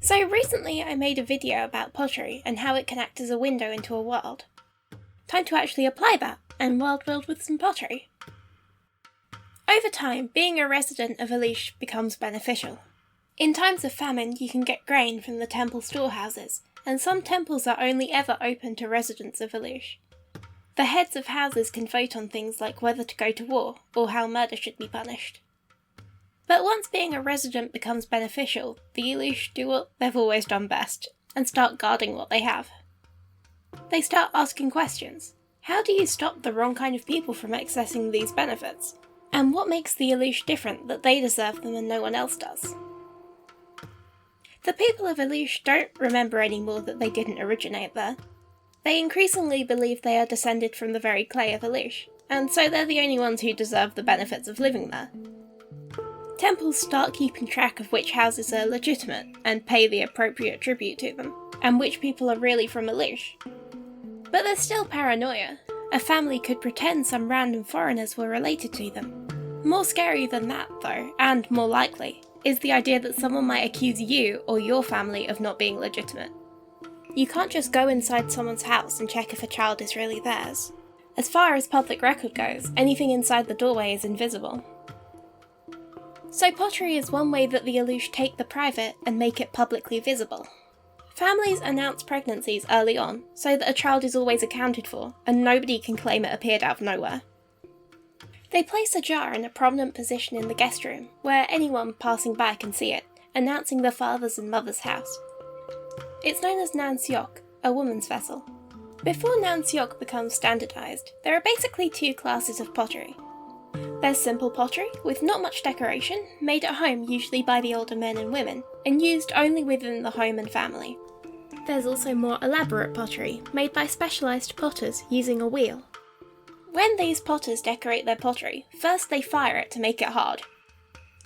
So recently I made a video about pottery and how it can act as a window into a world. Time to actually apply that and world build with some pottery. Over time, being a resident of Elush becomes beneficial. In times of famine, you can get grain from the temple storehouses, and some temples are only ever open to residents of Elush. The heads of houses can vote on things like whether to go to war or how murder should be punished. But once being a resident becomes beneficial, the Elush do what they've always done best, and start guarding what they have. They start asking questions. How do you stop the wrong kind of people from accessing these benefits? And what makes the Elush different that they deserve them and no one else does? The people of Elush don't remember anymore that they didn't originate there. They increasingly believe they are descended from the very clay of Elush, and so they're the only ones who deserve the benefits of living there. Temples start keeping track of which houses are legitimate and pay the appropriate tribute to them, and which people are really from Elush. But there's still paranoia. A family could pretend some random foreigners were related to them. More scary than that, though, and more likely, is the idea that someone might accuse you or your family of not being legitimate. You can't just go inside someone's house and check if a child is really theirs. As far as public record goes, anything inside the doorway is invisible. So pottery is one way that the Elush take the private and make it publicly visible. Families announce pregnancies early on, so that a child is always accounted for, and nobody can claim it appeared out of nowhere. They place a jar in a prominent position in the guest room, where anyone passing by can see it, announcing the father's and mother's house. It's known as nan siok, a woman's vessel. Before nan siok becomes standardised, there are basically two classes of pottery. There's simple pottery, with not much decoration, made at home usually by the older men and women, and used only within the home and family. There's also more elaborate pottery, made by specialised potters using a wheel. When these potters decorate their pottery, first they fire it to make it hard.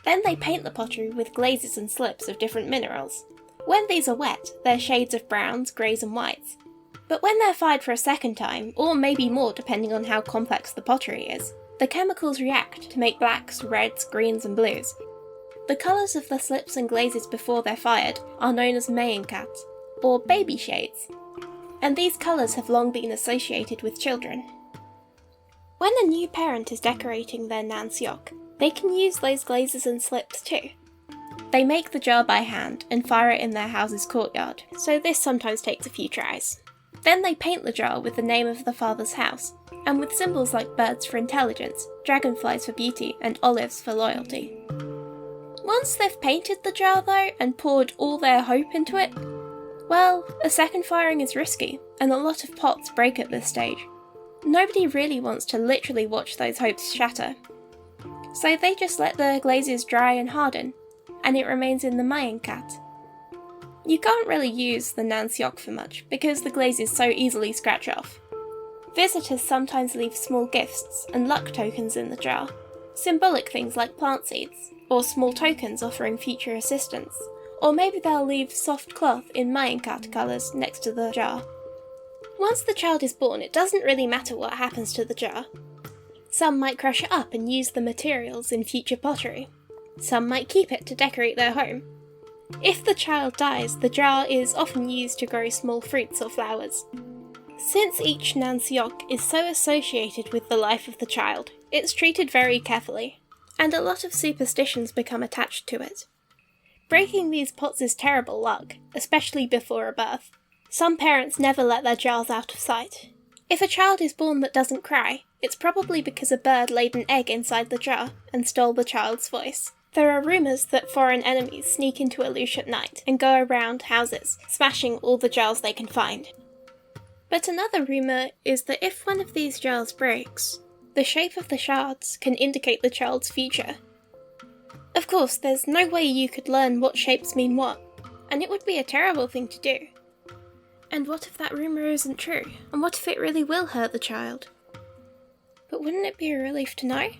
Then they paint the pottery with glazes and slips of different minerals. When these are wet, they're shades of browns, greys and whites. But when they're fired for a second time, or maybe more depending on how complex the pottery is, the chemicals react to make blacks, reds, greens and blues. The colours of the slips and glazes before they're fired are known as mayenkat, or baby shades, and these colours have long been associated with children. When a new parent is decorating their nan siok, they can use those glazes and slips too. They make the jar by hand and fire it in their house's courtyard, so this sometimes takes a few tries. Then they paint the jar with the name of the father's house, and with symbols like birds for intelligence, dragonflies for beauty, and olives for loyalty. Once they've painted the jar though, and poured all their hope into it, well, a second firing is risky, and a lot of pots break at this stage. Nobody really wants to literally watch those hopes shatter. So they just let the glazes dry and harden, and it remains in the mayenkat. You can't really use the nan siok for much, because the glazes so easily scratch off. Visitors sometimes leave small gifts and luck tokens in the jar, symbolic things like plant seeds, or small tokens offering future assistance, or maybe they'll leave soft cloth in mayenkat colours next to the jar. Once the child is born, it doesn't really matter what happens to the jar. Some might crush it up and use the materials in future pottery. Some might keep it to decorate their home. If the child dies, the jar is often used to grow small fruits or flowers. Since each nan siok is so associated with the life of the child, it's treated very carefully, and a lot of superstitions become attached to it. Breaking these pots is terrible luck, especially before a birth. Some parents never let their jars out of sight. If a child is born that doesn't cry, it's probably because a bird laid an egg inside the jar and stole the child's voice. There are rumours that foreign enemies sneak into Elush at night and go around houses, smashing all the jars they can find. But another rumour is that if one of these jars breaks, the shape of the shards can indicate the child's future. Of course, there's no way you could learn what shapes mean what, and it would be a terrible thing to do. And what if that rumour isn't true? And what if it really will hurt the child? But wouldn't it be a relief to know?